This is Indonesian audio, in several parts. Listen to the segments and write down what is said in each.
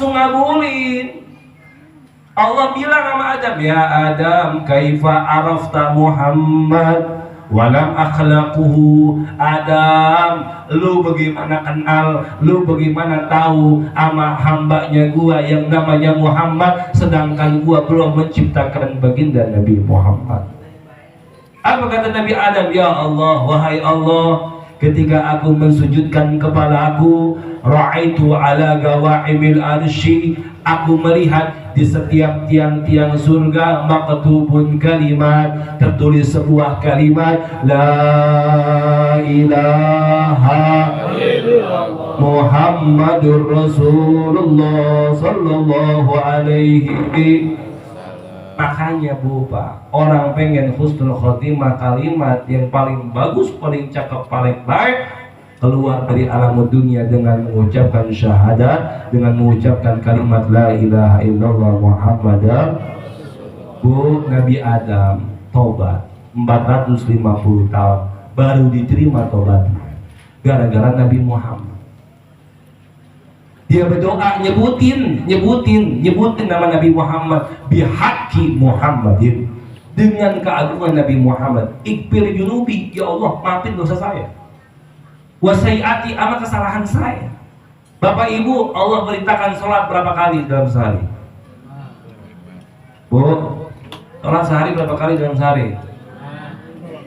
langsung ngabulin. Allah bilang sama Adam, ya Adam, kaifa arafta Muhammad walam akhlaquhu. Adam, lu bagaimana kenal, lu bagaimana tahu sama hambanya gua yang namanya Muhammad, sedangkan gua belum menciptakan baginda Nabi Muhammad. Apa kata Nabi Adam? Ya Allah, wahai Allah, ketika aku mensujudkan kepalaku, ra'aitu ala gawaimil arsy, aku melihat di setiap tiang-tiang surga maktubun kalimat, tertulis sebuah kalimat, la ilaha illallah Muhammadur Rasulullah sallallahu alaihi. Makanya Bapak, orang pengen husnul khotimah, kalimat yang paling bagus, paling cakep, paling baik, keluar dari alam dunia dengan mengucapkan syahadat, dengan mengucapkan kalimat la ilaha illallah Muhammadar. Bu, Nabi Adam tobat 450 tahun baru diterima tobatnya, gara-gara Nabi Muhammad. Dia berdoa nyebutin nama Nabi Muhammad, bihaqi Muhammadin, dengan keagungan Nabi Muhammad. Ikfir junubi, ya Allah maafin dosa saya, wasaiati, ama kesalahan saya. Bapak Ibu, Allah beritakan sholat berapa kali dalam sehari? Bu, sholat sehari berapa kali dalam sehari?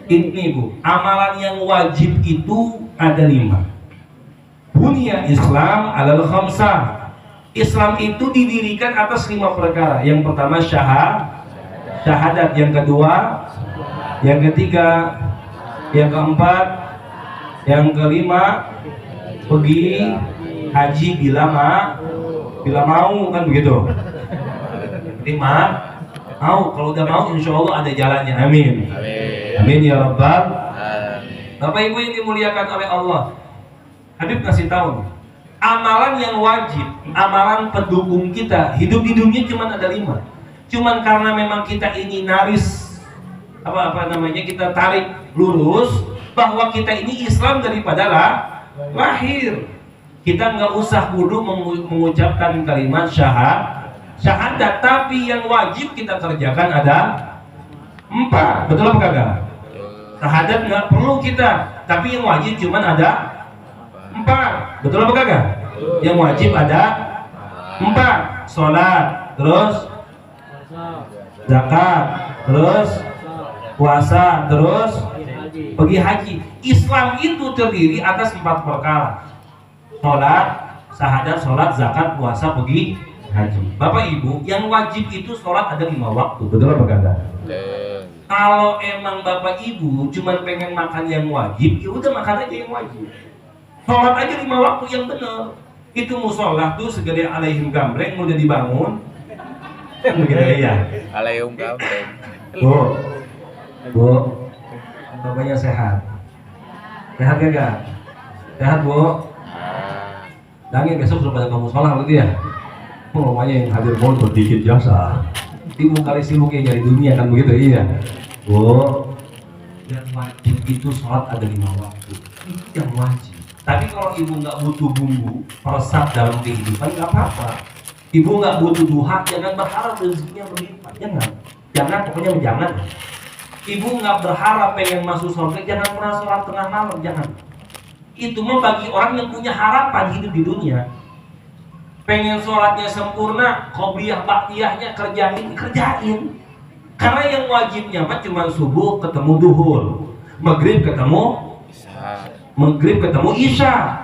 Ini Bu, amalan yang wajib itu ada 5. Bunya Islam alal khamsah. Islam itu didirikan atas 5 perkara. Yang pertama syahadat, yang kedua, yang ketiga, yang keempat, yang kelima, pergi haji bila mau, kan begitu. 5 mau, kalau udah mau insya Allah ada jalannya. Amin. Amin ya Rabbal. Bapak Ibu yang dimuliakan oleh Allah, Habib kasih tahu, amalan yang wajib, amalan pendukung kita hidup di dunia cuma ada 5. Cuman karena memang kita ini naris kita tarik lurus bahwa kita ini Islam daripada lahir. Kita nggak usah kudu mengucapkan kalimat syahadat, tapi yang wajib kita kerjakan ada 4. Betul apa kagak? Syahadat nggak perlu kita, tapi yang wajib cuman ada 4. Betul apa kagak? Yang wajib ada 4. Sholat, terus zakat, terus puasa, terus pergi haji. Islam itu terdiri atas 4 perkara: sholat, syahadat, sholat, zakat, puasa, pergi haji. Bapak Ibu, yang wajib itu sholat ada 5 waktu. Betul apa kagak? Kalau emang Bapak Ibu cuma pengen makan yang wajib, ya udah makan aja yang wajib. Sholat aja 5 waktu yang benar. Itu musola tuh segede alaihim gambreng udah dibangun. Begitu ya. Alaihim gambreng. Bu, bapaknya sehat. Sehat gak? Sehat Bu. Dangi besok sudah pada kamu sholat berarti ya. Namanya yang hadir mohon berdikit jasa. Ibu kali sibuknya nyari dunia kan begitu iya. Bu, yang wajib itu sholat ada 5 waktu. Itu yang wajib. Tapi kalau ibu nggak butuh bumbu peresap dalam kehidupan nggak apa-apa. Ibu nggak butuh duha, jangan berharap rezekinya berlipat. Jangan pokoknya jangan. Ibu nggak berharap pengen masuk surga, jangan pernah sholat tengah malam, jangan. Itu mah bagi orang yang punya harapan hidup di dunia. Pengen sholatnya sempurna, qobliyah baktiyahnya kerjain. Karena yang wajibnya mah cuma subuh ketemu duhur, maghrib ketemu isya.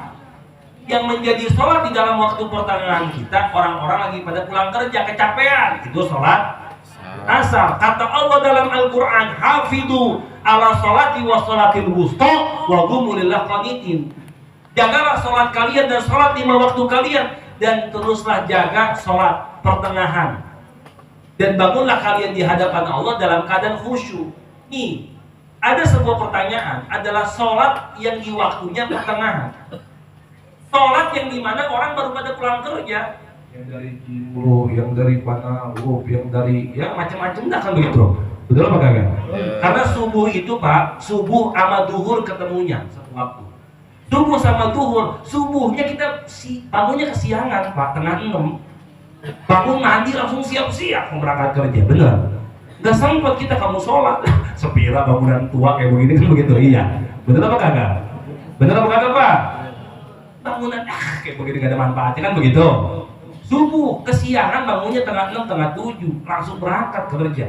Yang menjadi sholat di dalam waktu pertengahan kita, orang-orang lagi pada pulang kerja kecapean, itu sholat asar. Kata Allah dalam Al-Quran, hafidhu ala sholati wa sholatil wusta wa qumu lillah qanitin. Jagalah sholat kalian dan sholat 5 waktu kalian, dan teruslah jaga sholat pertengahan, dan bangunlah kalian di hadapan Allah dalam keadaan khusyuk. Nih, ada sebuah pertanyaan, adalah sholat yang di waktunya pertengahan. Sholat yang dimana orang baru pada pulang kerja, yang dari Jimlo, yang dari Panalub, yang dari ya macam-macam dah kan begitu. Betul apa kagak? Karena subuh itu Pak, subuh sama duhur ketemunya satu waktu. Subuh sama duhur, subuhnya kita bangunnya kesiangan Pak, tengah 6. Bangun mandi langsung siap-siap mau berangkat kerja, bener. Gak sempat kita kamu sholat, sepira bangunan tua kayak begini kan begitu, iya. Bener apa kagak? Bener apa kagak Pak? Bangunan kayak begini gak ada manfaatnya kan begitu. Subuh kesiangan bangunnya tengah 6, tengah 7, langsung berangkat kerja.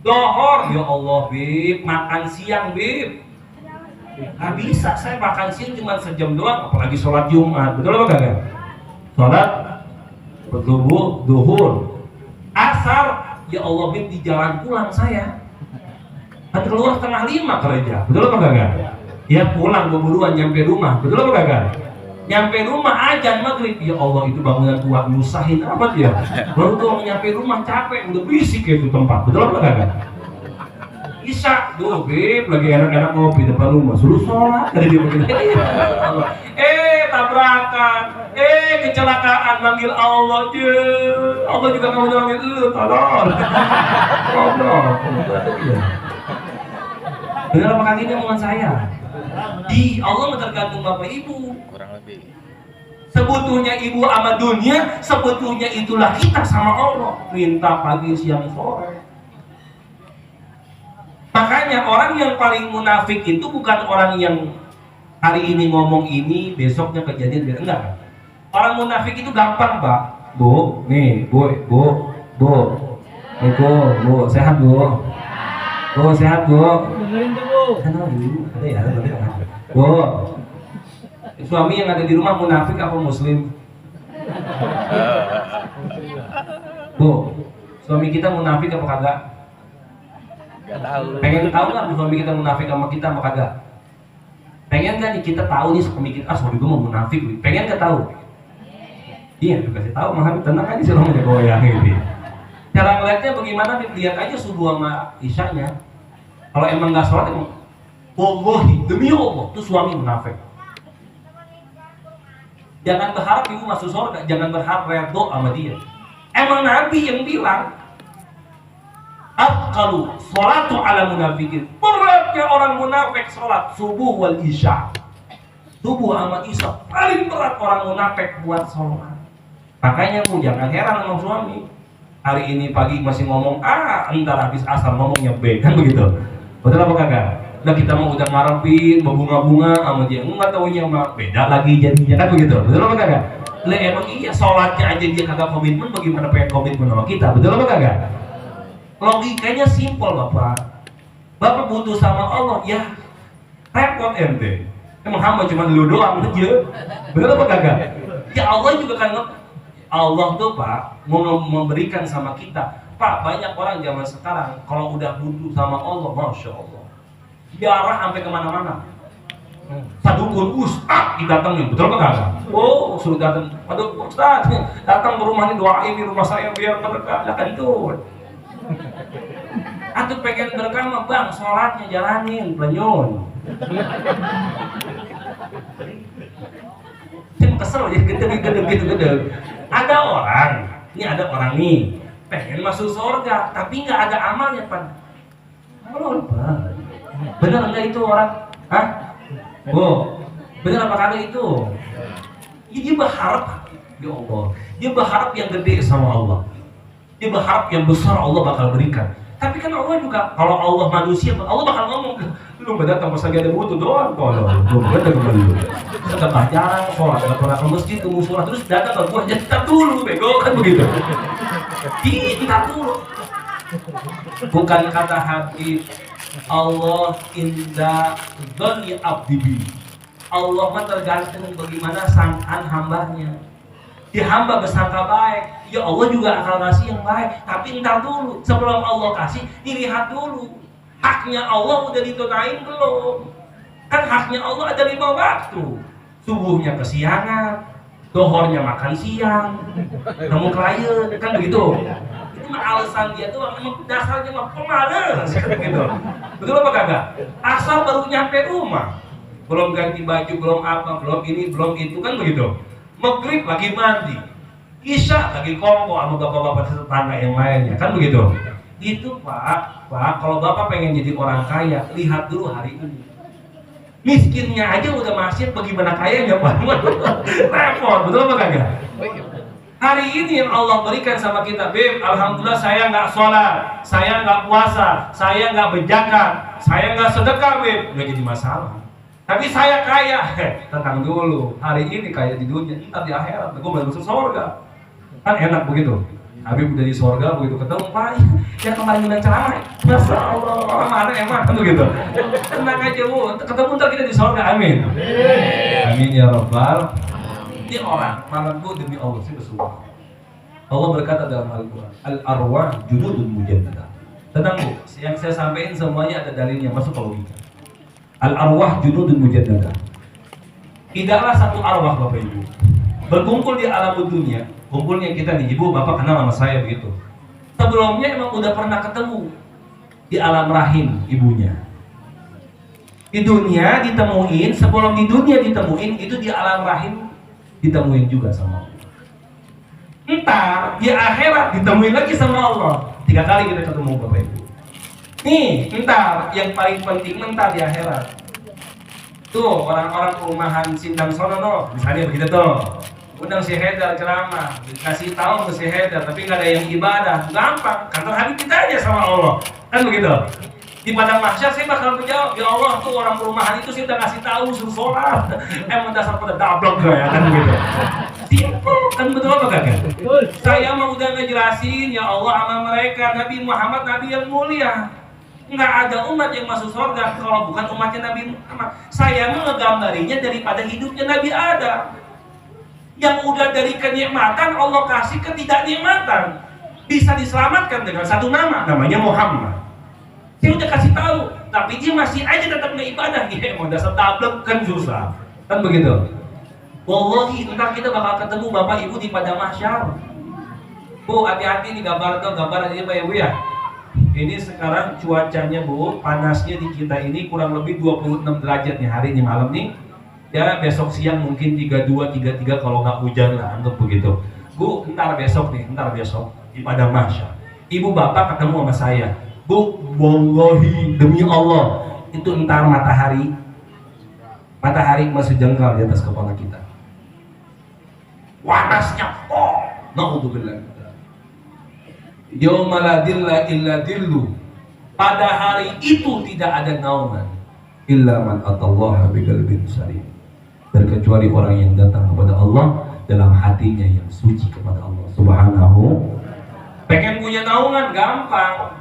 Dohor, ya Allah Bib, makan siang Bib. Gak bisa, saya makan siang cuma sejam doang, apalagi sholat Jumat, betul apa kagak? Sholat bertubuh, duhur, asar, ya Allah Bib di jalan pulang saya. Kan keluar setengah 5 kerja, betul apa kagak? Ya pulang buruan nyampe rumah, betul apa kagak? Nyampe rumah azan maghrib, ya Allah itu bangunan tua nyusahin amat ya. Baru tuh nyampe rumah capek, udah berisik ya itu tempat, betul apa kagak? Isya, tuh Bib lagi enak-enak ngopi depan rumah, suruh sholat dari dia begini. Tabrakan, kecelakaan, manggil Allah je. Allah juga kamu manggil lu, tolong. Benar apa kali ini omongan saya? Di Allah tergantung bapak ibu. Kurang lebih. Sebetulnya ibu sama dunia, sebetulnya itulah kita sama Allah. Minta pagi, siang, sore. Makanya orang yang paling munafik itu bukan orang yang hari ini ngomong ini, besoknya kejadian beda. Enggak. Orang munafik itu gampang, Pak. Bu, nih, bu, sehat bu. Bu, sehat bu. Ada ya, bu. Suami yang ada di rumah munafik apa muslim? Bu, suami kita munafik apa kagak? Gak tahu. Pengen tahu nggak suami kita munafik sama kita apa kagak? Pengen nggak nih kita tahu nih suami kita, suami gue mau munafik, pengen nggak tahu? Iya, dikasih tahu mah tenang aja sih ngomongnya goyang ini. Cara ngeliatnya bagaimana? Lihat aja subuh sama isyanya. Kalau emang nggak sholat, emang wallahi demi Allah tuh suami munafik. Jangan berharap ibu masuk surga, jangan berharap redho sama dia. Emang Nabi yang bilang, afqalu sholatu ala munafikin. Beratnya orang munafik sholat subuh wal isya. Subuh sama isya paling berat orang munafik buat sholat. Makanya bu jangan heran sama suami. Hari ini pagi masih ngomong A, entar habis asar ngomongnya B, kan begitu. Betul apa kagak? Nah kita mau udah ngarepin, berbunga-bunga sama dia, enggak taunya mah beda lagi jadinya, kan begitu. Betul apa kagak? Lah emang iya sholatnya aja dia kagak komitmen, bagaimana pengen komitmen sama kita? Betul apa kagak? Logikanya simpel Bapak. Bapak butuh sama Allah, ya repot ente. Emang hamba cuma lu doang aja. Bener apa kagak? Ya Allah juga kan Allah tuh Pak mau memberikan sama kita. Pak banyak orang zaman sekarang kalau udah butuh sama Allah, masya Allah, biarah sampai kemana-mana. Sadukun Ustaz didatengin, betul apa kagak? Oh suruh datang, aduh Ustaz datang ke rumah ini, doain di rumah saya biar berkah. Ya kan itu. Aku pengen berkah mah bang, sholatnya jalanin, penyun. Cuma kesel ya, gede. Ada orang nih pengen masuk surga, tapi nggak ada amalnya Pak. Bener nggak itu orang? Hah? Bu, bener apa kagak itu? Dia berharap, ya Allah, dia berharap yang gede sama Allah. Dia berharap yang besar Allah bakal berikan. Tapi kan Allah juga, kalau Allah manusia, Allah bakal ngomong, lu nggak datang pas lagi ada butuh doang, kalau lu datang ke dulu. Sedekah jarang, sholat nggak pernah ke masjid, tunggu sholat terus datang ke gua, jadi tak dulu, bego kan begitu. Tak dulu. Bukan kata hati Allah inda dzanni abdi bi. Allah mah tergantung bagaimana sangkaan hambanya. Di hamba bersangka baik, ya Allah juga akan kasih yang baik. Tapi entar dulu, sebelum Allah kasih, dilihat dulu. Haknya Allah udah ditunain belum? Kan haknya Allah ada 5 waktu. Subuhnya kesiangan, dohornya makan siang, nemu klien, kan begitu. Itu mah alasan dia tuh, emang dasarnya mah pemalas, kan begitu. Betul apa kagak? Asal baru nyampe rumah, belum ganti baju, belum apa, belum ini, belum itu, kan begitu. Maghrib lagi mandi, Isya lagi kongko sama bapak-bapak tetangga yang lainnya, kan begitu. Itu Pak, kalau Bapak pengen jadi orang kaya, lihat dulu hari ini. Miskinnya aja udah maksiat, bagaimana kayanya Pak? Repot, betul apa kagak? Hari ini yang Allah berikan sama kita, Beb, alhamdulillah saya nggak sholat, saya nggak puasa, saya nggak berzakat, saya nggak sedekah, Beb, nggak jadi masalah. Tapi saya kaya, tenang dulu, hari ini kaya di dunia, ntar di akhirat, gue belum masuk surga. Kan enak begitu. Habib udah di surga, begitu ketemu, Pak, ya kemarin bilang ceramah, Masya Allah, mana emang, kan begitu. Tenang aja Bu, ketemu ntar kita di surga, amin. Amin ya Rabbal. Ini orang, malamku demi Allah, saya bersumpah. Allah berkata dalam Al-Quran, Al-arwah junudun mujaddadah. Tenang Bu, yang saya sampaikan semuanya ada dalilnya, masuk ke logika. Al-arwah junudun mujaddadah. Tidaklah satu arwah Bapak Ibu berkumpul di alam dunia. Kumpulnya kita nih, Ibu, Bapak kenal sama saya begitu. Sebelumnya emang udah pernah ketemu di alam rahim ibunya. Di dunia ditemuin, sebelum di dunia ditemuin, itu di alam rahim ditemuin juga sama Allah. Entar di akhirat ditemuin lagi sama Allah. 3 kali kita ketemu Bapak Ibu. Nih, entar yang paling penting entar di akhirat. Tuh orang-orang perumahan Sindang Sono, misalnya begitu tuh. Undang si Haidar ceramah, dikasih tahu ke si Haidar, tapi nggak ada yang ibadah, gampang, kantor hati kita aja sama Allah, kan begitu. Di padang mahsyar saya bakal menjawab, ya Allah tuh orang perumahan itu saya udah ngasih tahu suruh sholat, emang dasar pada dablok ya, kan begitu. Simpel, kan betul apa kagak? Saya mau udah ngejelasin, ya Allah sama mereka, Nabi Muhammad Nabi yang mulia. Nggak ada umat yang masuk surga kalau bukan umatnya Nabi Muhammad. Saya menggambarinya daripada hidupnya Nabi Adam. Yang udah dari kenikmatan Allah kasih ketidaknikmatan, bisa diselamatkan dengan satu nama, namanya Muhammad. Saya udah kasih tahu, tapi dia masih aja tetap nggak ibadah. Ya mau dasar tablek kan susah, kan begitu. Wallahi entar kita bakal ketemu Bapak Ibu di padang mahsyar. Bu, hati-hati nih gambar ini Pak Ibu ya. Ini sekarang cuacanya Bu, panasnya di kita ini kurang lebih 26 derajat nih hari ini malam nih. Ya besok siang mungkin 32, 33 kalau nggak hujan lah, anggap begitu. Bu, ntar besok di padang mahsyar. Ibu bapak ketemu sama saya. Bu, wallahi demi Allah, itu ntar matahari masih jengkal di atas kepala kita. Panasnya, naudzubillah. Yauma la dilla illa dillu. Pada hari itu tidak ada naungan illa man atallaha biqalbin salim. Terkecuali orang yang datang kepada Allah dalam hatinya yang suci kepada Allah Subhanahu. Pengen punya naungan gampang.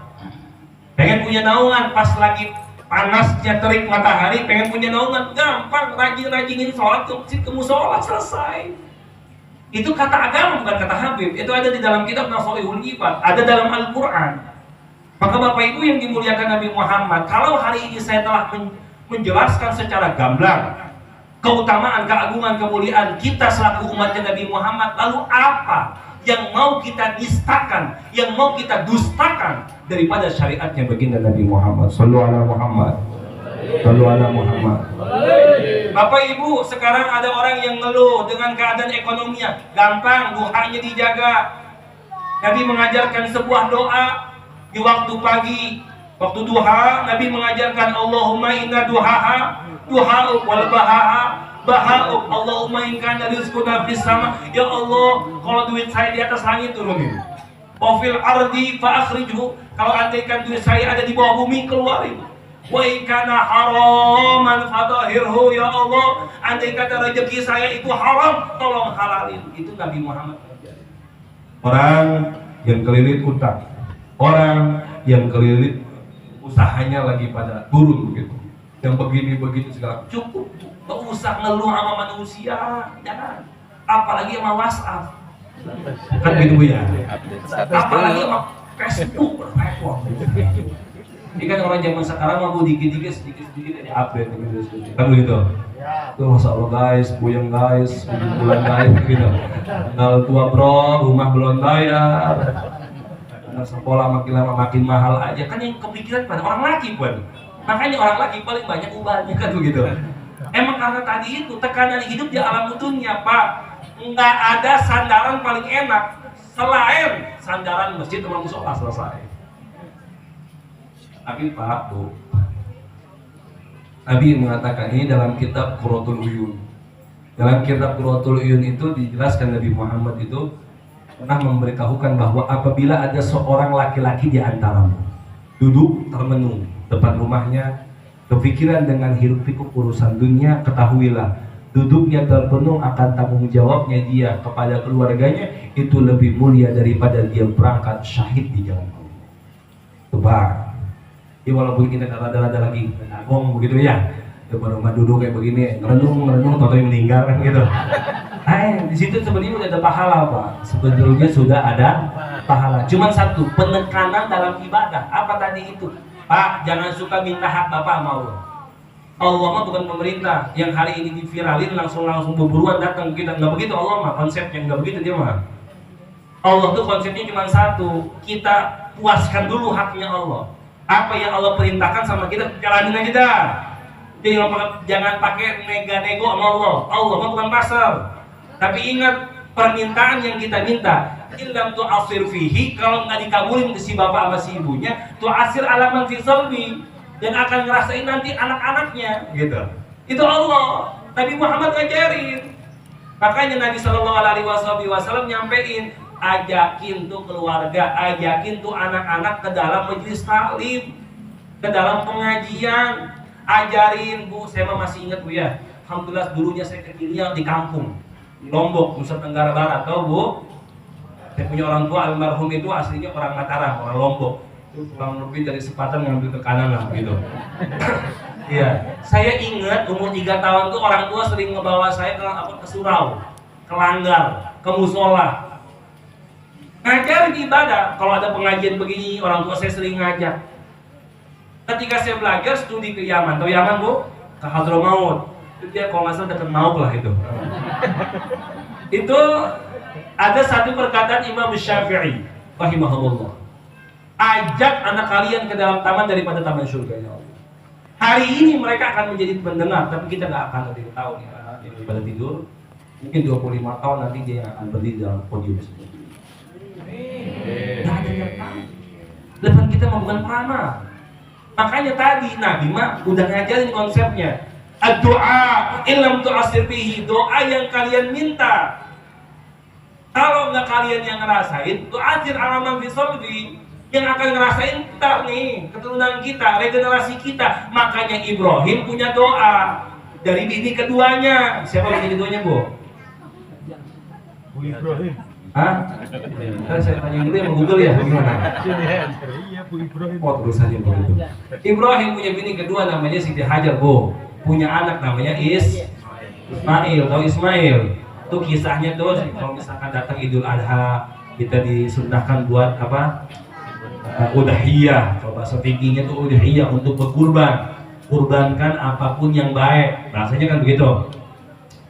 Pengen punya naungan pas lagi panasnya terik matahari, pengen punya naungan gampang, rajin-rajinin sholat ke musola selesai. Itu kata agama bukan kata Habib. Itu ada di dalam kitab Nasolihul Ibad, ada dalam Al-Quran. Maka Bapak Ibu yang dimuliakan Nabi Muhammad, kalau hari ini saya telah menjelaskan secara gamblang keutamaan, keagungan, kemuliaan kita selaku umatnya Nabi Muhammad, lalu apa yang mau kita nistakan, yang mau kita dustakan daripada syariatnya baginda Nabi Muhammad? Sallu ala Muhammad, sallu ala Muhammad. Bapak Ibu, sekarang ada orang yang ngeluh dengan keadaan ekonominya, gampang, duhanya dijaga. Nabi mengajarkan sebuah doa di waktu pagi, waktu duha. Nabi mengajarkan Allahumma inna duhaha duha'u wal baha'u Allahumma in kana rizquna fis sama. Ya Allah, kalau duit saya di atas langit turunin. Wa fil ardi fa akhrijhu, kalau andaikan duit saya ada di bawah bumi keluarin. Wa in kana haraman fadahirhu, ya Allah, andai kata rezeki saya itu haram, tolong halalin. Itu Nabi Muhammad. Orang yang kelilit utang, orang yang kelilit usahanya lagi pada turun begitu, yang begini-begitu segala, cukup, gak usah ngeluh sama manusia, jangan, apalagi sama WhatsApp, kan gitu Bu ya, apalagi sama Facebook, repot. Ini kan orang zaman sekarang mau sedikit ini update gitu, kan begitu. Tuh Masya Allah guys, puyeng guys, bulan guys gitu. Tanggal tua bro, rumah belum bayar. Sekolah makin lama makin mahal aja, kan yang kepikiran pada orang laki buat. Makanya orang laki paling banyak ubahnya kan begitu. Emang karena tadi itu tekanan hidup di alam dunia Pak, nggak ada sandaran paling enak selain sandaran masjid sama musola selesai. Tapi Pak Bu, Nabi mengatakan ini dalam kitab Qurratul Uyun. Dalam kitab Qurratul Uyun itu dijelaskan Nabi Muhammad itu pernah memberitahukan bahwa apabila ada seorang laki-laki di antaramu duduk termenung depan rumahnya, kepikiran dengan hiruk pikuk urusan dunia, ketahuilah duduknya terpenuh akan tanggung jawabnya dia kepada keluarganya itu lebih mulia daripada dia berangkat syahid di jalan Allah. Coba, ya walaupun kita rada-rada lagi ngomong begitu ya, depan rumah duduk kayak begini, ngerenung, tahu-tahu meninggal kan gitu. Di situ sebenarnya udah ada pahala Pak. Sebetulnya sudah ada pahala. Cuman satu, penekanan dalam ibadah. Apa tadi itu? Pak, jangan suka minta hak Bapak sama Allah. Allah mah bukan pemerintah yang hari ini diviralin langsung berburuan datang kita. Nggak begitu Allah mah konsepnya, nggak begitu dia mah. Allah tuh konsepnya cuma satu, kita puaskan dulu haknya Allah. Apa yang Allah perintahkan sama kita, jalanin aja dah. Jadi jangan pakai nego sama Allah. Allah mah bukan pasar. Tapi ingat, permintaan yang kita minta, illam tu'asir fihi, kalau nggak dikabulin ke si bapak sama si ibunya, tu'asir alaman fi salbi, dan akan ngerasain nanti anak-anaknya gitu. Itu Allah. Nabi Muhammad ngajarin. Makanya Nabi SAW nyampein, ajakin tuh keluarga, ajakin tuh anak-anak ke dalam majelis taklim, ke dalam pengajian, ajarin. Bu, saya masih ingat Bu ya, alhamdulillah dulunya saya kecilnya di kampung Lombok, Nusa Tenggara Barat, tahu Bu? Saya punya orang tua almarhum itu aslinya orang Mataram, orang Lombok. Itu kurang lebih dari sepatan ngambil ke kanan lah gitu. Iya, saya ingat umur 3 tahun tuh orang tua sering ngebawa saya ke surau, ke langgar, ke musola. Ngajar di ibadah. Kalau ada pengajian begini, orang tua saya sering ngajak. Ketika saya belajar studi ke Yaman, tahu Yaman Bu? Ke Hadramaut. Itu dia kalau nggak salah dekat Mauk lah itu. Itu ada satu perkataan Imam Syafi'i rahimahullah. Ajak anak kalian ke dalam taman daripada taman surga ya Allah. Hari ini mereka akan menjadi pendengar, tapi kita nggak akan ada tahu nih anak yang pada tidur. Mungkin 25 tahun nanti dia akan berdiri dalam podium seperti ini. Nggak ada yang tahu. Depan kita mah bukan peramal. Makanya tadi Nabi mah udah ngajarin konsepnya. Doa illam tu'asir bihi, doa yang kalian minta. Kalau nggak kalian yang ngerasain, tu'asir alaman fisolbi, yang akan ngerasain ntar nih keturunan kita, regenerasi kita. Makanya Ibrahim punya doa dari bini keduanya. Siapa bini keduanya Bu? Bu Ibrahim. Hah? Kan saya tanya dulu yang Google ya, gimana? Iya, Bu Ibrahim. Oh, terusannya begitu. Ibrahim punya bini kedua namanya Siti Hajar Bu. Punya anak namanya Ismail. Tahu Ismail? Itu kisahnya tuh kalau misalkan datang Idul Adha, kita disunnahkan buat apa? Udhiyah. Kalau bahasa fikihnya tuh udhiyah, untuk berkurban. Kurbankan apapun yang baik. Bahasanya kan begitu.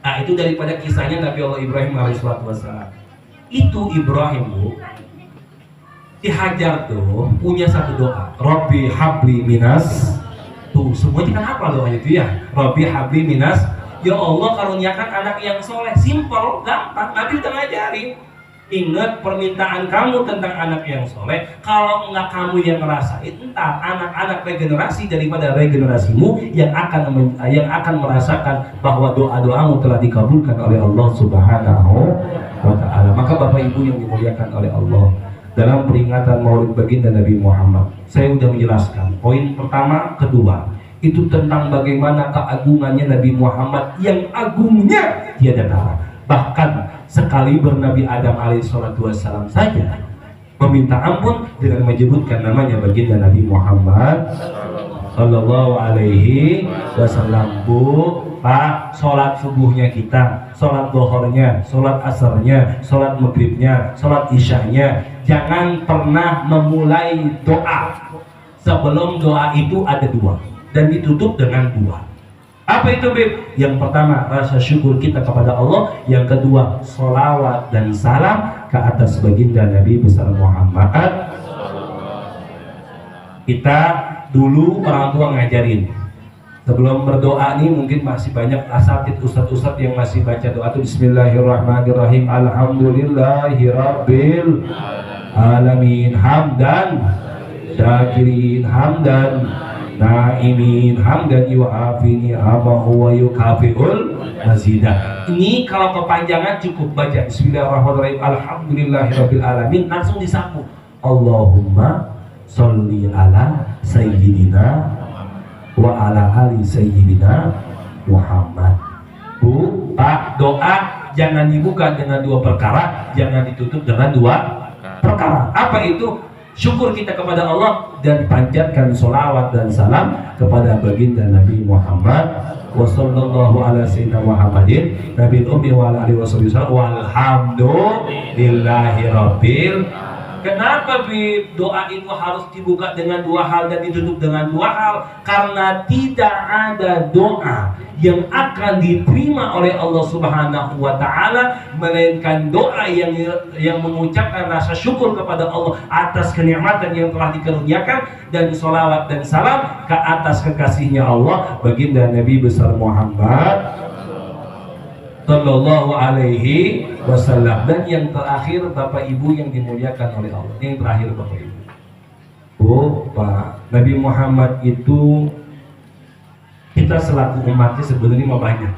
Nah, itu daripada kisahnya Nabi Allah Ibrahim alaihissalam. Itu Ibrahim Bu, dihajar tuh punya satu doa, Rabbi habli minas, tuh semuanya kan apa doanya itu ya, Rabbi habli minas, ya Allah karuniakan anak yang soleh. Simple, gampang, Nabi udah ngajarin. Ingat permintaan kamu tentang anak yang soleh. Kalau enggak kamu yang ngerasain, entar anak-anak regenerasi daripada regenerasimu yang akan merasakan bahwa doa-doamu telah dikabulkan oleh Allah Subhanahu wa Ta'ala. Maka Bapak Ibu yang dimuliakan oleh Allah, dalam peringatan Maulid Baginda Nabi Muhammad, saya sudah menjelaskan poin pertama, kedua, itu tentang bagaimana keagungannya Nabi Muhammad yang agungnya tiada tara. Bahkan sekali Nabi Adam alaihissalam saja meminta ampun dengan menyebutkan namanya baginda Nabi Muhammad sallallahu alaihi wasallam. Bu, Pak, sholat subuhnya kita, sholat duhurnya, sholat asarnya, sholat maghribnya, sholat isyanya, jangan pernah memulai doa sebelum doa itu ada dua dan ditutup dengan dua. Apa itu Bib? Yang pertama rasa syukur kita kepada Allah, yang kedua sholawat dan salam ke atas baginda Nabi besar Muhammad. Kita dulu orang tua ngajarin sebelum berdoa nih, mungkin masih banyak asatid ustadz yang masih baca doa itu Bismillahirrahmanirrahim, Alhamdulillahirabbil alamin, hamdan syakirin, hamdan na'imin hamdan yu'afini amahu wa yukafi'ul mazidah. Ini kalau kepanjangan cukup baca bismillahirrahmanirrahim alhamdulillahirabbil alamin, langsung disapu Allahumma sholli ala sayyidina wa ala ali sayyidina Muhammad. Bu, Pak, doa jangan dibuka dengan dua perkara, jangan ditutup dengan dua perkara. Apa itu? Syukur kita kepada Allah dan panjatkan sholawat dan salam kepada baginda Nabi Muhammad wa sallallahu ala sayyidina Muhammadin nabil ummi wa ala alihi wasallam walhamdulillahi rabbil. Kenapa doa itu harus dibuka dengan dua hal dan ditutup dengan dua hal? Karena tidak ada doa yang akan diterima oleh Allah Subhanahu wa taala melainkan doa yang mengucapkan rasa syukur kepada Allah atas kenikmatan yang telah dikaruniakan dan sholawat dan salam ke atas kekasihnya Allah baginda Nabi besar Muhammad sallallahu alaihi wasallam. Dan yang terakhir Bapak Ibu yang dimuliakan oleh Allah, yang terakhir Bapak Ibu, Pak, Nabi Muhammad itu kita selaku umatnya sebenarnya mah banyak,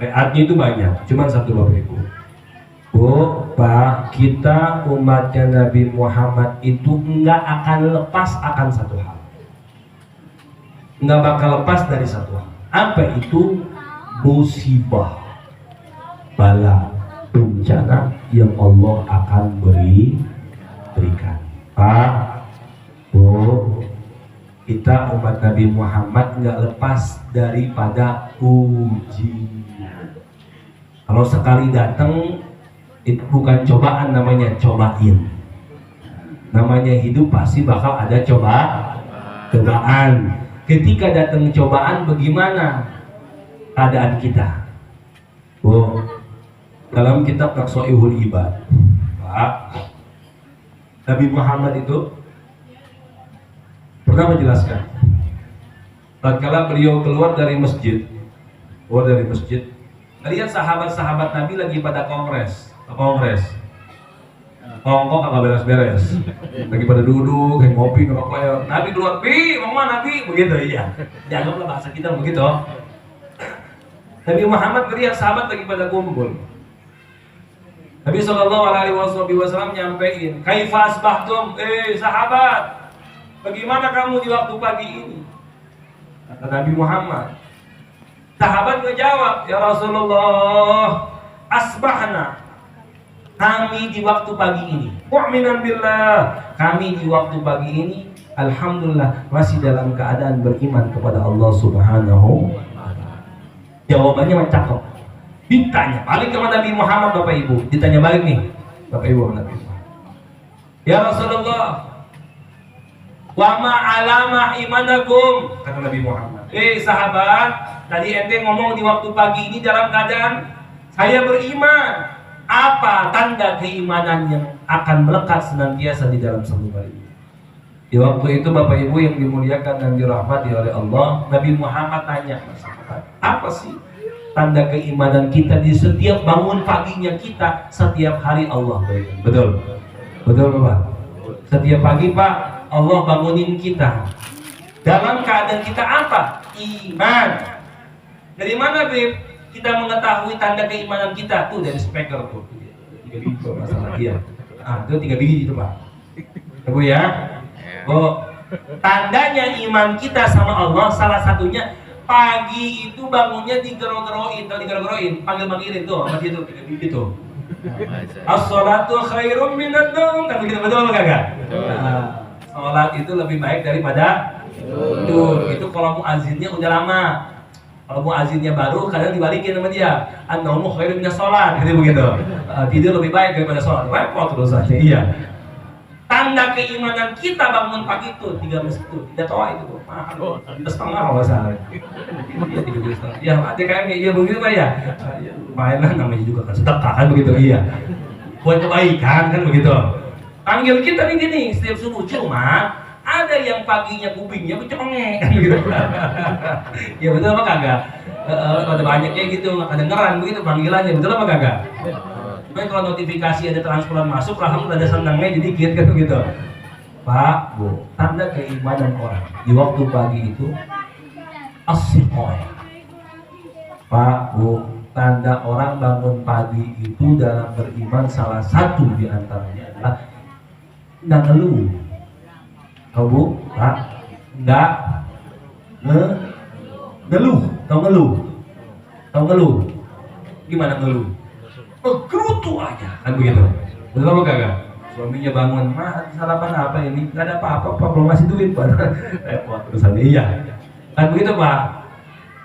artinya itu banyak, cuman satu Bapak Ibu, Pak, kita umatnya Nabi Muhammad itu nggak akan lepas akan satu hal, nggak bakal lepas dari satu hal. Apa itu? Musibah, bala, bencana yang Allah akan berikan. Pak, Bu, kita umat Nabi Muhammad nggak lepas daripada ujian. Kalau sekali datang itu bukan cobaan, namanya cobain. Namanya hidup pasti bakal ada cobaan. Ketika datang cobaan, bagaimana keadaan kita? Bu, dalam kitab Taqshaihul Ibad, Pak, Nabi Muhammad itu pernah menjelaskan tatkala beliau keluar dari masjid, lihat sahabat-sahabat Nabi lagi pada kongres, ngomong kagak beres-beres, lagi pada duduk, kayak ngopi, ngerokok ya. Nabi keluar, ngomong Nabi, begitu iya. Dianggaplah bahasa kita begitu. Nabi Muhammad melihat sahabat lagi pada kumpul. Nabi Shallallahu Alaihi Wasallam nyampein, kaifa asbahtum, sahabat, bagaimana kamu di waktu pagi ini? Kata Nabi Muhammad. Sahabat ngejawab, ya Rasulullah, asbahna, kami di waktu pagi ini, mu'minan billah, kami di waktu pagi ini, alhamdulillah masih dalam keadaan beriman kepada Allah Subhanahu. Jawabannya cakep. Ditanya balik kepada Nabi Muhammad, Bapak Ibu, ditanya balik nih, Bapak Ibu, Nabi Muhammad, ya Rasulullah, wa ma alama imanakum, kata Nabi Muhammad. Sahabat, tadi ente ngomong di waktu pagi ini dalam keadaan saya beriman. Apa tanda keimanan yang akan melekat senantiasa di dalam seluruh ini? Di waktu itu Bapak Ibu yang dimuliakan dan dirahmati oleh Allah, Nabi Muhammad tanya, apa sih tanda keimanan kita di setiap bangun paginya kita setiap hari Allah berikan? Betul Bapak? Setiap pagi Pak, Allah bangunin kita dalam keadaan kita apa? Iman. Dari mana Beb? Kita mengetahui tanda keimanan kita tuh dari speaker tuh 3 biji tuh masalah dia. Itu 3 biji itu Pak. Ibu ya. Tandanya iman kita sama Allah salah satunya pagi itu bangunnya digerok-gerokin, panggil-panggilin tuh sama dia tuh 3 biji tuh. As-sholatu khairum minad naum, kan begitu, betul apa kagak? Sholat itu lebih baik daripada tidur. Itu kalau muazzinnya udah lama. Kalau muazzinnya baru kadang dibalikin sama dia, an-naumu khairun minas sholat, gitu begitu. Tidur lebih baik daripada sholat. Repot terus aja. Iya. Tanda keimanan kita bangun pagi itu 3 masjid itu, 3 toa itu tuh. Mahal. 3,5 kalau salah. Iya 3,5. Ya, ATKM iya begitu Pak ya. Lumayan lah, namanya juga kan sedekah kan begitu. Iya. Buat kebaikan kan begitu. Panggil kita nih gini setiap subuh, cuma ada yang paginya kupingnya becongek kan gitu. Ya betul apa kagak? Ada banyak kayak gitu, nggak kedengeran begitu panggilannya, betul apa kagak? Cuma kalau notifikasi ada transferan masuk, alhamdulillah ada senangnya jadi dikit kan gitu. Pak, Bu, tanda keimanan orang di waktu pagi itu as-siqah. Pak, Bu, tanda orang bangun pagi itu dalam beriman salah satu di antaranya adalah nggak ngeluh. Tahu Bu? Pak, nggak ngeluh. Tahu ngeluh? Tahu ngeluh? Gimana ngeluh? Gerutu aja, kan begitu. Betul apa kagak? Suaminya bangun, mah sarapan apa ini? Gak ada apa-apa, Pak, belum ngasih duit, Pak. Repot terusan, iya. Kan begitu, Pak.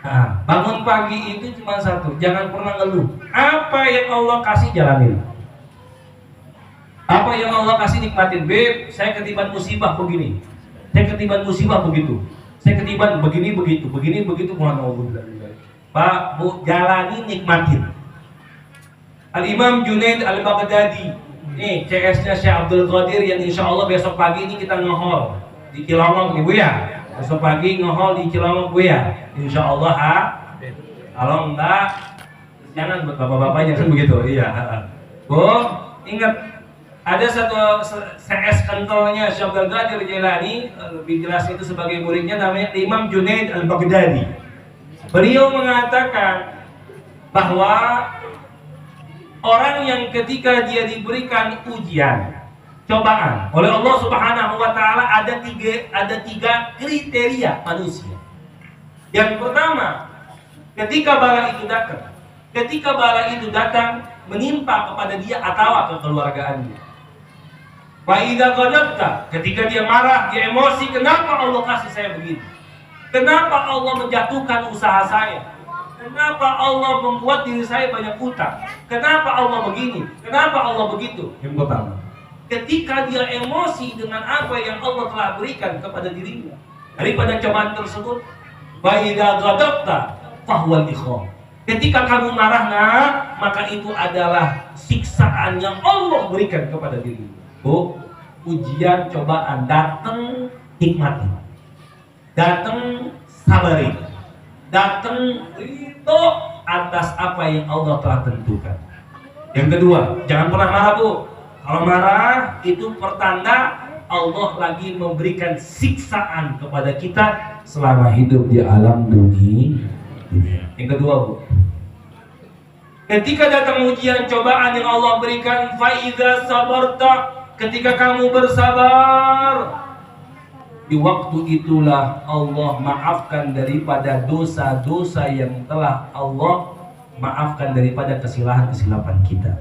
Nah, bangun pagi itu cuma satu, jangan pernah ngeluh. Apa yang Allah kasih jalanin. Apa yang Allah kasih nikmatin. Beb, saya ketiban musibah begini. Saya ketiban musibah begitu. Saya ketiban begini begitu, begini begitu. Pak, Bu, jalani nikmatin. Al-Imam Junaid Al-Baghdadi. Nih CS-nya Syekh Abdul Qadir yang insya Allah besok pagi ini kita ngehol di Cilongok, Ibu ya. Besok pagi ngehol di Cilongok, Bu ya. Insya Allah ha. Kalau enggak, jangan buat bapak-bapaknya kan begitu. Iya. Bu, ingat ada satu CS kentalnya Syekh Abdul Qadir Jailani, lebih jelas itu sebagai muridnya namanya Imam Junaid Al-Baghdadi. Beliau mengatakan bahwa orang yang ketika dia diberikan ujian, cobaan oleh Allah Subhanahu wa taala ada tiga kriteria manusia. Yang pertama, ketika bala itu datang menimpa kepada dia atau kekeluargaannya. Wa idza ghadabta, ketika dia marah, dia emosi, kenapa Allah kasih saya begini? Kenapa Allah menjatuhkan usaha saya? Kenapa Allah membuat diri saya banyak utang? Kenapa Allah begini? Kenapa Allah begitu? Yang pertama, ketika dia emosi dengan apa yang Allah telah berikan kepada dirinya daripada cobaan tersebut, wa idza ghadabta fahuwal ikhram. Ketika kamu marah, maka itu adalah siksaan yang Allah berikan kepada dirimu. Bu, ujian cobaan datang, nikmati. Datang, sabari. Datang itu atas apa yang Allah telah tentukan. Yang kedua, jangan pernah marah, Bu. Kalau marah itu pertanda Allah lagi memberikan siksaan kepada kita selama hidup di alam dunia. Yang kedua, Bu, ketika datang ujian cobaan yang Allah berikan, faida sabarta, ketika kamu bersabar, di waktu itulah Allah maafkan daripada dosa-dosa yang telah Allah maafkan daripada kesilapan kita.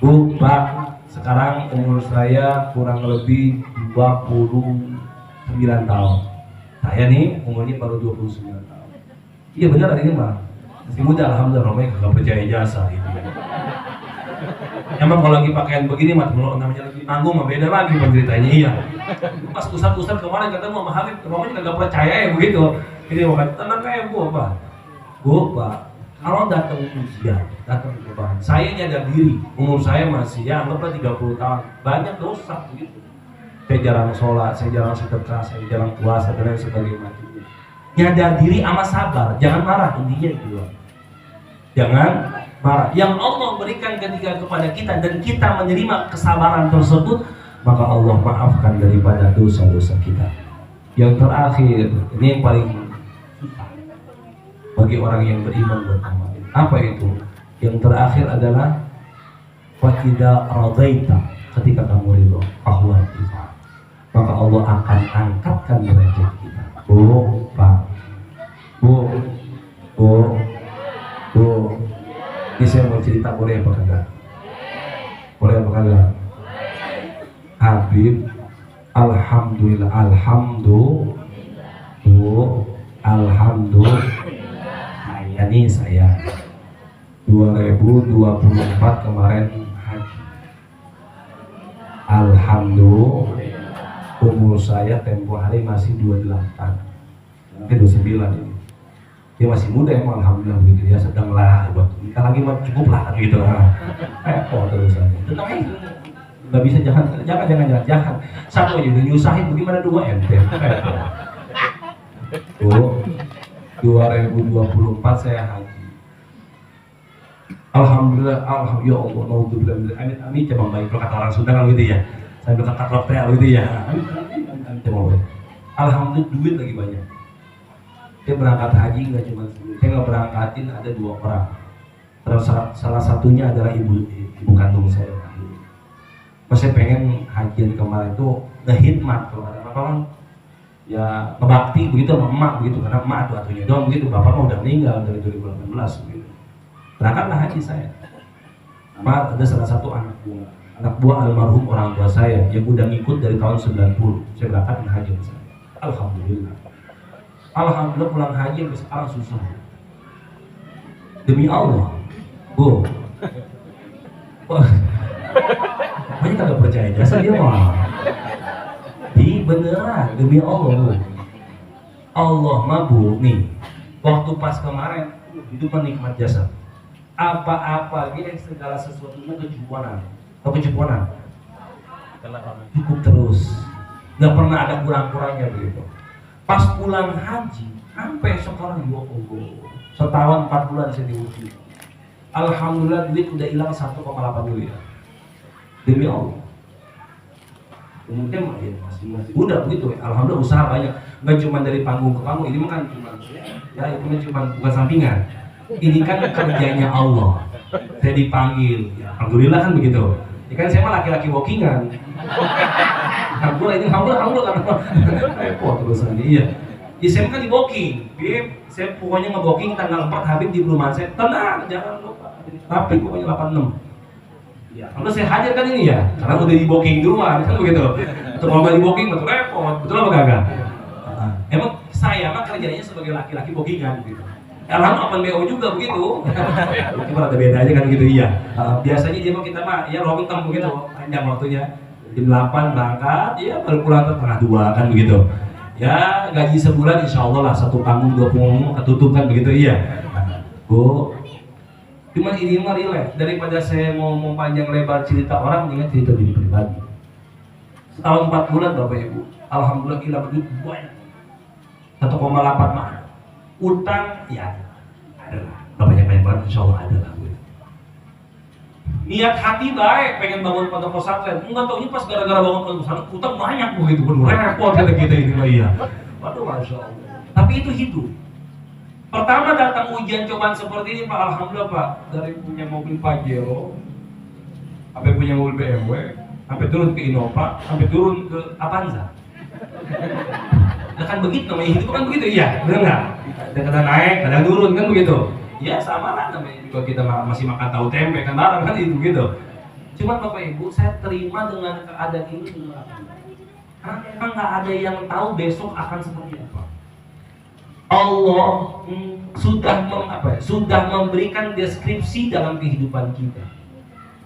Bu, Pak, sekarang umur saya kurang lebih 29 tahun. Saya nih umurnya baru 29 tahun. Iya benar ini mah. Masih muda, alhamdulillah. Romanya gak percaya jasa gitu. Emang kalau lagi pakaian begini mah, kalau namanya lagi nanggung mah beda lagi penceritanya. Iya. Pas ustad kemarin ketemu sama Habib, Romanya kagak percaya ya begitu. Ini mau tenang kayak Bu, Pak. Bu, Pak, kalau datang ujian, datang cobaan, saya nyadar diri, umur saya masih ya anggaplah 30 tahun, banyak dosa begitu. Saya jarang sholat, saya jarang sedekah, saya jarang puasa dan lain sebagainya. Nyadar diri sama sabar, jangan marah, intinya itu. Jangan marah. Yang Allah berikan ketika kepada kita dan kita menerima kesabaran tersebut, maka Allah maafkan daripada dosa-dosa kita. Yang terakhir, ini yang paling susah bagi orang yang beriman beramal. Apa itu? Yang terakhir adalah fatida radaita, ketika kamu ridho, Allah iman, maka Allah akan angkatkan derajat kita. Bu, Pak, Bu, Bu, Bu, ini saya mau cerita, boleh apa kagak? Boleh apa kagak? Habib, alhamdulillah, alhamdulillah, saya 2024 kemarin haji. Alhamdulillah, umur saya tempo hari masih 28, mungkin 29 ini. Dia masih muda emang, alhamdulillah begitu ya, sedanglah kita lagi mah cukup lah gitu. Oh terus aja. Nggak bisa, jangan. Satu aja udah nyusahin, bagaimana dua ente? Tuh, 2024 saya haji. Alhamdulillah, ya Allah, naudzubillah, amin, coba baik kalau kata orang Sunda kan gitu ya. Saya berkata klop gitu ya. Alhamdulillah duit lagi banyak. Saya berangkat haji nggak cuma sendiri, saya nggak berangkatin ada 2 orang. Terus salah satunya adalah ibu kandung saya. Pas saya pengen hajian kemarin itu ngehidmat, kalau ada apa kan ya ngebakti begitu sama emak begitu, karena emak atuh-atuhnya doang begitu, bapak mah udah meninggal dari 2018 begitu. Berangkatlah haji saya. Nama ada salah satu anak buah almarhum orang tua saya yang udah ngikut dari tahun 90. Saya berangkat haji saya. Alhamdulillah. Alhamdulillah pulang haji sampai sekarang susah. Demi Allah. Bu. Banyak kagak percaya jasa dia mah. Di beneran demi Allah bu. Allah mah bu nih. Waktu pas kemarin itu menikmat jasa. Apa-apa dia segala sesuatunya kecukupan. Atau kecukupan. Cukup terus. Nggak pernah ada kurang-kurangnya begitu. Pas pulang haji sampai sekarang ya Allah. Setahun 4 bulan saya diuji. Alhamdulillah duit udah hilang 1,8 miliar. Demi Allah. Kemudian ya, masih udah begitu. Alhamdulillah usaha banyak. Nggak cuma dari panggung ke panggung. Ini mah kan cuma ya itu mah cuma bukan sampingan. Ini kan kerjanya Allah. Saya dipanggil. Ya, alhamdulillah kan begitu. Ya kan saya mah laki-laki walkingan. Alhamdulillah ini alhamdulillah kan. Repot terusan iya. Ya saya kan di walking. Saya pokoknya nge-walking tanggal 4 Habib di Perumahan saya. Tenang, jangan lupa. Tapi pokoknya 86. Ya, kalau saya hajar kan ini ya, karena udah di booking duluan kan begitu. Atau kalau nggak di booking betul repot, betul apa kagak? Emang saya mah kerjanya sebagai laki-laki bookingan gitu. Alhamdulillah open BO juga begitu. Cuma ada beda aja kan gitu iya. Biasanya dia mau kita mah ya long term begitu, panjang waktunya. Jam 8 berangkat, ya baru pulang setengah 2 kan begitu. Ya gaji sebulan insya Allah lah 1 panggung 2 panggung ketutup kan begitu iya. Bu. Cuman ini mah relax, daripada saya mau panjang lebar cerita orang, mendingan cerita diri pribadi. Setahun 4 bulan Bapak Ibu, alhamdulillah hilang duit banyak. 1,8 mah. Utang ya ada lah, banyak banget insya Allah ada lah. Niat hati baik, pengen bangun pondok pesantren, enggak taunya pas gara-gara bangun pondok pesantren, utang banyak begitu, bener repot kata kita ini mah iya. Waduh masya Allah. Tapi itu hidup. Pertama datang ujian cobaan seperti ini Pak, alhamdulillah Pak, dari punya mobil Pajero, sampai punya mobil BMW, sampai turun ke Innova, sampai turun ke Avanza. Nah kan begitu namanya hidup kan begitu iya, benar nggak? Kadang naik, kadang turun kan begitu. Ya sama lah namanya juga kita masih makan tahu tempe kan barang kan itu begitu. Cuma Bapak Ibu saya terima dengan keadaan ini dengan karena nggak ada yang tahu besok akan seperti apa. Allah sudah memberikan deskripsi dalam kehidupan kita.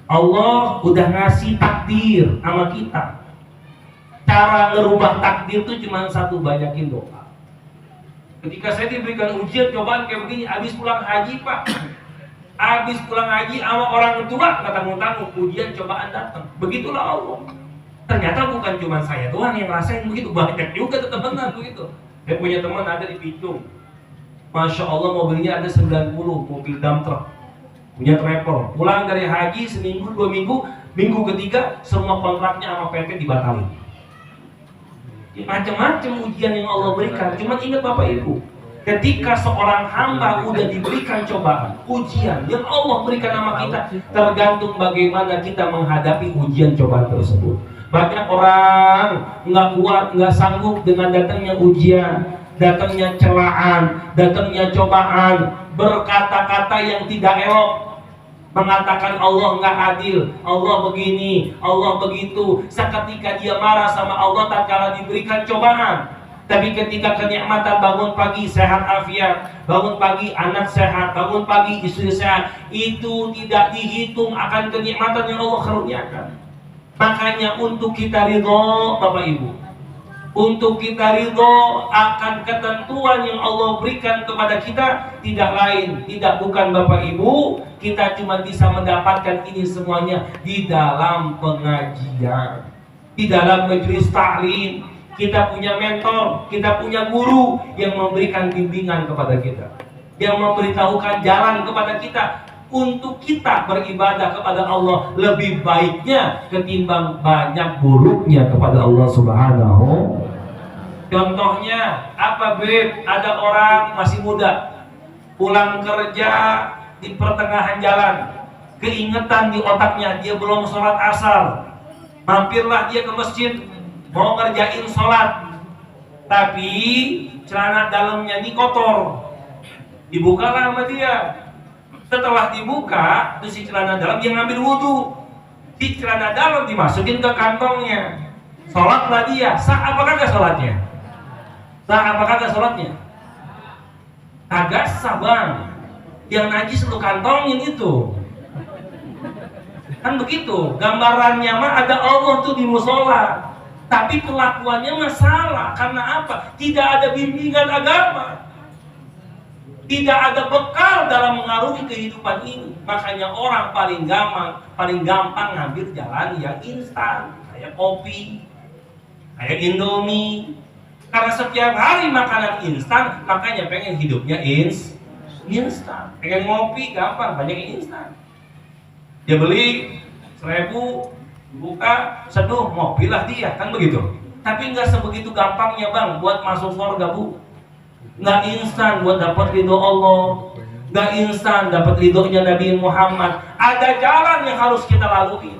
Allah udah ngasih takdir sama kita. Cara ngerubah takdir itu cuma satu, banyakin doa. Ketika saya diberikan ujian cobaan kayak begini, habis pulang haji Pak, habis pulang haji sama orang tua nggak tanggung-tanggung ujian cobaan datang. Begitulah Allah. Ternyata bukan cuma saya doang yang ngerasain begitu, banyak juga teman-teman begitu. Saya punya teman ada di Pitung, Masya Allah mobilnya ada 90, mobil dump truck, punya travel. Pulang dari haji seminggu, 2 minggu, minggu ketiga semua kontraknya sama PT dibatalin. Macam-macam ujian yang Allah berikan. Cuma ingat Bapak Ibu, ketika seorang hamba udah diberikan cobaan, ujian yang Allah berikan sama kita, tergantung bagaimana kita menghadapi ujian cobaan tersebut. Banyak orang nggak kuat, nggak sanggup dengan datangnya ujian, datangnya celaan, datangnya cobaan, berkata-kata yang tidak elok, mengatakan Allah nggak adil, Allah begini, Allah begitu. Seketika dia marah sama Allah tatkala diberikan cobaan. Tapi ketika kenikmatan bangun pagi sehat afiat, bangun pagi anak sehat, bangun pagi istri sehat, itu tidak dihitung akan kenikmatan yang Allah karuniakan. Makanya untuk kita ridho Bapak Ibu, untuk kita ridho akan ketentuan yang Allah berikan kepada kita, tidak lain, tidak bukan Bapak Ibu, kita cuma bisa mendapatkan ini semuanya di dalam pengajian, di dalam majelis taklim. Kita punya mentor, kita punya guru yang memberikan bimbingan kepada kita, yang memberitahukan jalan kepada kita untuk kita beribadah kepada Allah lebih baiknya ketimbang banyak buruknya kepada Allah Subhanahu Contohnya apa Beb? Ada orang masih muda pulang kerja di pertengahan jalan, keingetan di otaknya dia belum sholat asar, mampirlah dia ke masjid mau ngerjain sholat, tapi celana dalamnya ini kotor, dibukalah sama dia. Setelah dibuka, terus si celana dalam dia ngambil wudhu, si celana dalam dimasukin ke kantongnya, sholatlah dia. Sah apakah gak sholatnya? Sah apakah gak sholatnya? Kagak sah bang. Yang najis lu kantongin itu. Kan begitu. Gambarannya mah ada Allah tuh di musola, tapi kelakuannya masalah. Karena apa? Tidak ada bimbingan agama, tidak ada bekal dalam mengarungi kehidupan ini. Makanya orang paling gampang ngambil jalan yang instan, kayak kopi, kayak Indomie. Karena setiap hari makanan instan, makanya pengen hidupnya instan. Pengen ngopi gampang, banyak yang instan. Dia beli 1.000, buka, seduh, ngopilah dia, kan begitu. Tapi nggak sebegitu gampangnya bang buat masuk surga bu. Nggak instan buat dapat ridho Allah, nggak instan dapat ridhonya Nabi Muhammad. Ada jalan yang harus kita lalui,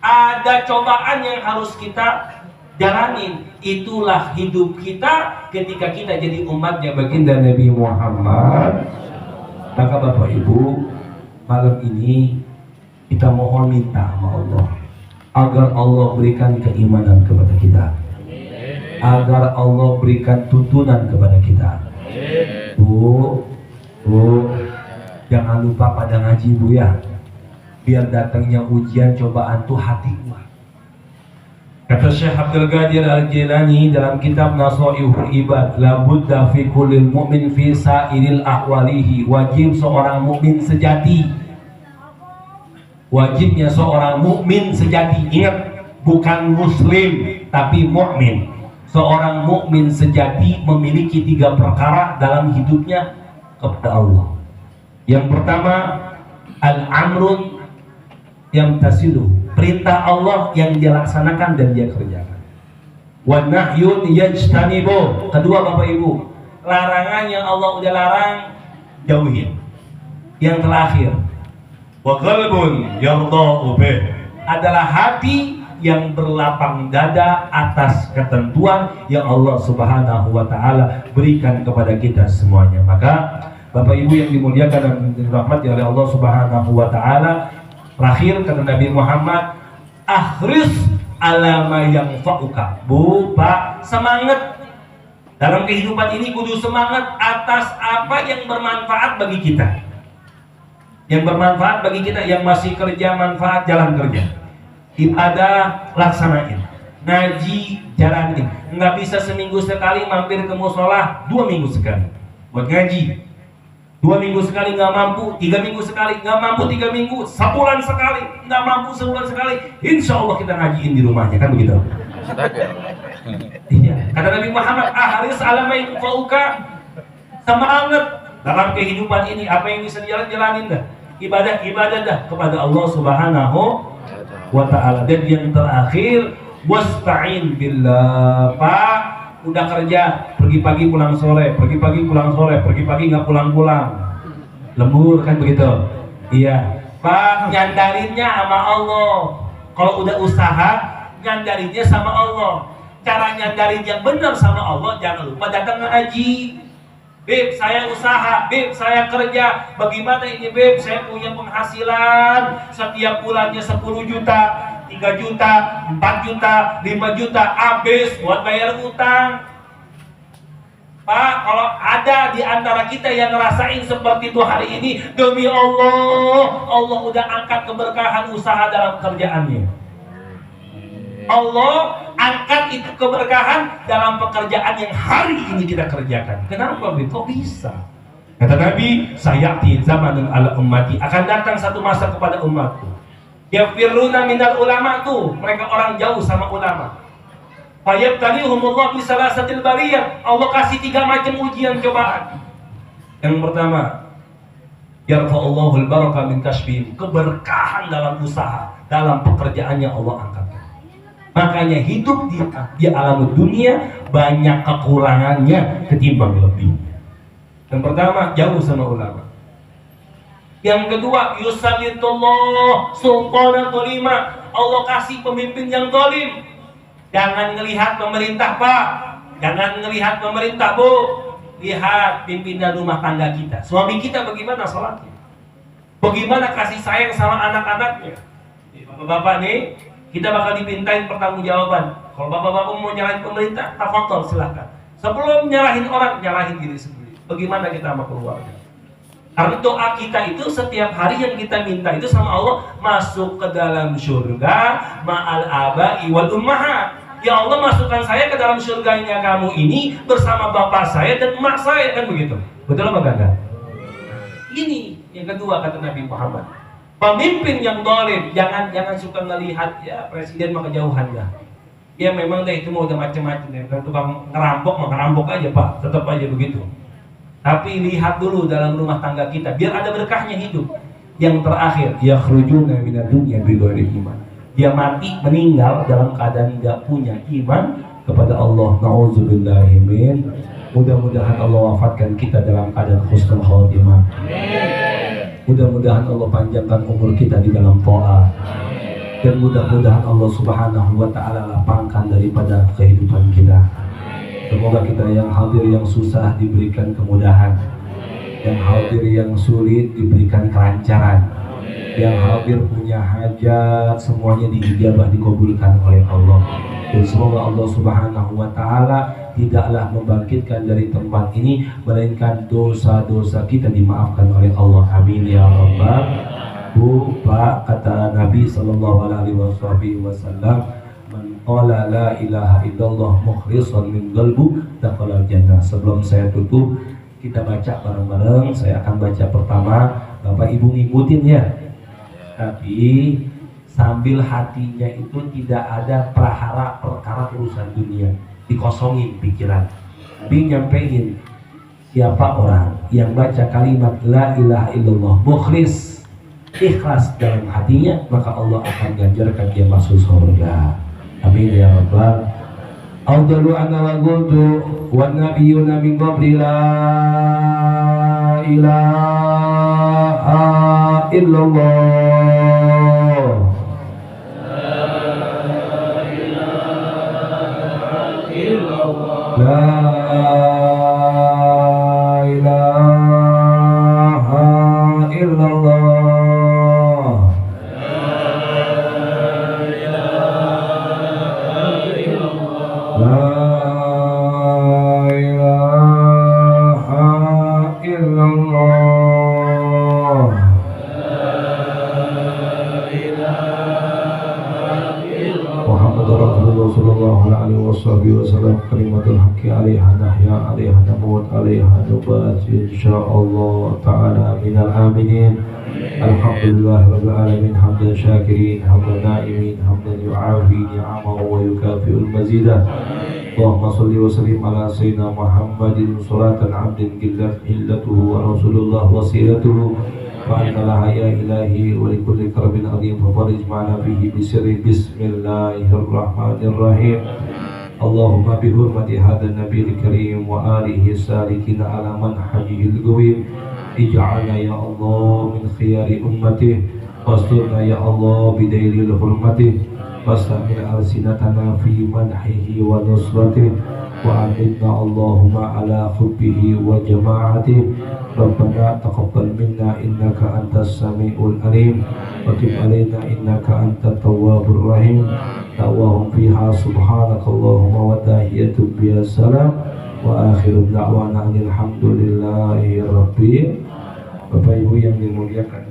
ada cobaan yang harus kita jalanin. Itulah hidup kita ketika kita jadi umatnya baginda Nabi Muhammad. Maka Bapak Ibu, malam ini kita mohon minta sama Allah agar Allah berikan keimanan kepada kita, agar Allah berikan tuntunan kepada kita. Bu, jangan lupa pada ngaji bu ya, biar datangnya ujian cobaan tuh hati kuat. Kata Syekh Abdul Qadir Al-Jilani dalam kitab Nasaihul Ibad, la budda fi kullil mu'min fi sa'iril ahwalihi. Wajib seorang mukmin sejati, wajibnya seorang mukmin sejati. Ingat, bukan muslim tapi mukmin. Seorang mukmin sejati memiliki 3 perkara dalam hidupnya kepada Allah. Yang pertama, al-amrun yang tasiluh, perintah Allah yang dia laksanakan dan dia kerjakan. Wa nahyun yajtanibu, kedua Bapak Ibu, larangan yang Allah udah larang jauhin. Yang terakhir, wa qalbun yarda'u bih, adalah hati yang berlapang dada atas ketentuan yang Allah Subhanahu wa taala berikan kepada kita semuanya. Maka Bapak Ibu yang dimuliakan dan dirahmati oleh Allah Subhanahu wa taala, terakhir kata Nabi Muhammad, akhris alama yang fa'uka. Bu, Pak, semangat dalam kehidupan ini, kudu semangat atas apa yang bermanfaat bagi kita. Yang bermanfaat bagi kita, yang masih kerja manfaat, jalan kerja. Ibadah laksanain, ngaji jalanin. Nggak bisa seminggu sekali mampir ke musola, 2 minggu sekali buat ngaji. 2 minggu sekali nggak mampu, 3 minggu sekali nggak mampu, 3 minggu, sebulan sekali nggak mampu, sebulan sekali. Insya Allah kita ngajiin di rumahnya, kan begitu? Iya. Kata Nabi Muhammad, ahris alamai fauka, semangat dalam kehidupan ini. Apa yang bisa jalanin dah, ibadah dah kepada Allah Subhanahu wa ta'ala. Dan yang terakhir, wasta'in billah. Pak, udah kerja, pergi pagi pulang sore, pergi pagi pulang sore, pergi pagi nggak pulang-pulang, lembur, kan begitu? Iya. Pak, nyandarinnya sama Allah. Kalau udah usaha, nyandarinnya sama Allah. Cara nyandarin yang benar sama Allah, jangan lupa datang ngaji. Beb, saya usaha, beb, saya kerja. Bagaimana ini beb? Saya punya penghasilan setiap bulannya 10 juta, 3 juta, 4 juta, 5 juta, habis buat bayar utang. Pak, kalau ada di antara kita yang ngerasain seperti itu hari ini, demi Allah, Allah udah angkat keberkahan usaha dalam kerjaannya. Allah angkat itu keberkahan dalam pekerjaan yang hari ini kita kerjakan. Kenapa? Kok bisa? Kata Nabi, sayati zamanun ala ummati, akan datang satu masa kepada umatku, yafiruna minal ulama, tuh mereka orang jauh sama ulama. Fayabtalihumullah bisalasatil bariyah, Allah kasih 3 macam ujian cobaan. Yang pertama, yarfa'ullahul barakah min kasbihim, keberkahan dalam usaha, dalam pekerjaannya Allah angkat. Makanya hidup di alam dunia banyak kekurangannya ketimbang lebih. Yang pertama, jauh sama ulama. Yang kedua, yusallitullah sultanan dolima. Allah kasih pemimpin yang dolim. Jangan ngelihat pemerintah, Pak. Jangan ngelihat pemerintah, Bu. Lihat pimpinan rumah tangga kita. Suami kita bagaimana sholatnya? Bagaimana kasih sayang sama anak-anaknya? Bapak-bapak nih, kita bakal dipintain pertanggungjawaban. Kalau bapak-bapak mau nyalahin pemerintah, tafadhol silahkan. Sebelum nyalahin orang, nyalahin diri sendiri. Bagaimana kita sama keluarga? Karena doa kita itu setiap hari yang kita minta itu sama Allah, masuk ke dalam surga ma'al aba'i wal ummahat. Ya Allah, masukkan saya ke dalam surganya kamu ini bersama bapak saya dan emak saya, kan begitu. Betul apa enggak? Ini yang kedua kata Nabi Muhammad. Pemimpin yang dolim, jangan suka ngelihat ya presiden mah kejauhan dah. Ya memang deh itu mau udah macam-macam ya. Kan tukang ngerampok aja Pak, tetap aja begitu. Tapi lihat dulu dalam rumah tangga kita, biar ada berkahnya hidup. Yang terakhir, yakhrujuna minad dunya bighairi iman. Dia mati meninggal dalam keadaan tidak punya iman kepada Allah. Nauzubillahi min. Mudah-mudahan Allah wafatkan kita dalam keadaan husnul khotimah. Mudah-mudahan Allah panjangkan umur kita di dalam taat. Dan mudah-mudahan Allah Subhanahu wa taala lapangkan daripada kehidupan kita. Semoga kita yang hadir yang susah diberikan kemudahan, yang hadir yang sulit diberikan kelancaran, yang hadir punya hajat semuanya diijabah dikabulkan oleh Allah. Dan semoga Allah Subhanahu wa taala tidaklah membangkitkan dari tempat ini melainkan dosa-dosa kita dimaafkan oleh Allah. Amin ya rabbal. Bu, Pak, kata Nabi sallallahu alaihi wasallam, qala la ilaha illallah mukhlishan min qalbu dakhala jannah. Sebelum saya tutup, kita baca bareng-bareng. Saya akan baca pertama, Bapak Ibu ngikutin ya. Tapi sambil hatinya itu tidak ada prahara perkara urusan dunia, dikosongin pikiran. Tapi nyampein siapa orang yang baca kalimat la ilaha illallah mukhlis, ikhlas dalam hatinya, maka Allah akan ganjarkan dia masuk surga. Amin ya rabbal. Afdalu anna wa qultu wan nabiyyuna min qabli la ilaha illallah. La ilaha illallah. Wasallam kalimatul haqqi alaiha nahya alaiha namut alaiha nubat insyaallah ta'ala minal aminin. Alhamdulillah rabbil alamin hamdan syakirin hamdan naimin hamdan yu'afi ni'amahu wa yukafi'ul mazidah. Allahumma salli wa sallim ala sayyidina Muhammadin salatan abdin gillat illatuhu wa rasulullah wasilatuhu wa anna ya ilahi wa likulli karabin azim fafarij ma'ana fihi bisirri bismillahirrahmanirrahim. Allahumma bihurmati hadha nabiyil karim wa alihi salikina ala manhajihil qawim ij'alna ya Allah min khiyari ummatih wasturna ya Allah bidailil hurmatih wastamil alsinatana fi manhihi wa nusratih wa anidna Allahumma ala khubbihi wa jama'atih. Rabbana taqabbal minna innaka antas sami'ul alim wa tub alaina innaka antat tawwabur rahim. Da'wahum fiha subhanakallahumma wa tahiyyatuhum biha salam wa akhiru da'wana alhamdulillahi rabbil. Bapak Ibu yang dimuliakan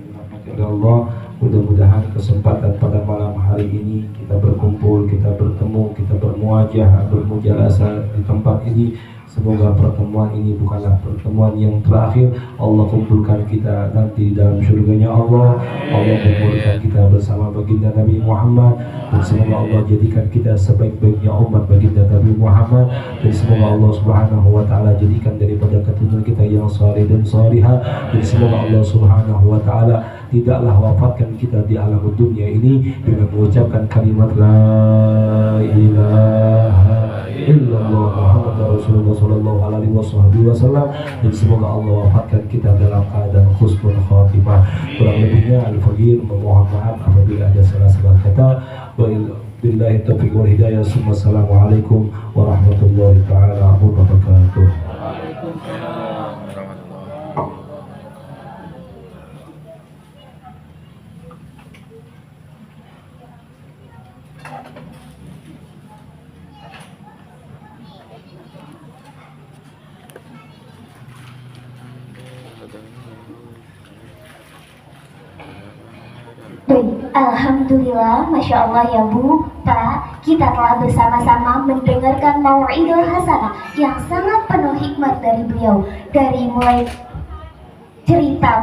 oleh Allah, mudah-mudahan kesempatan pada malam hari ini kita berkumpul, kita bertemu, kita bermuajah, bermujalasah di tempat ini. Semoga pertemuan ini bukanlah pertemuan yang terakhir. Allah kumpulkan kita nanti dalam surganya Allah. Allah kumpulkan kita bersama baginda Nabi Muhammad. Dan semoga Allah jadikan kita sebaik-baiknya umat baginda Nabi Muhammad. Dan semoga Allah Subhanahu wa ta'ala jadikan daripada keturunan kita yang saleh dan salihah. Dan semoga Allah Subhanahu wa ta'ala tidaklah wafatkan kita di alam dunia ini dengan mengucapkan kalimat la ilaha illallah Muhammadur Rasulullah sallallahu alaihi wasallam, dan semoga Allah wafatkan kita dalam keadaan husnul khatimah. Kurang lebihnya al-faqir memohon maaf apabila ada salah-salah kata. Billahi taufiq wal hidayah. Assalamualaikum warahmatullahi taala wabarakatuh. Baik, alhamdulillah, masya Allah ya Bu, Pak, kita telah bersama-sama mendengarkan mau'idul hasanah yang sangat penuh hikmat dari beliau, dari mulai cerita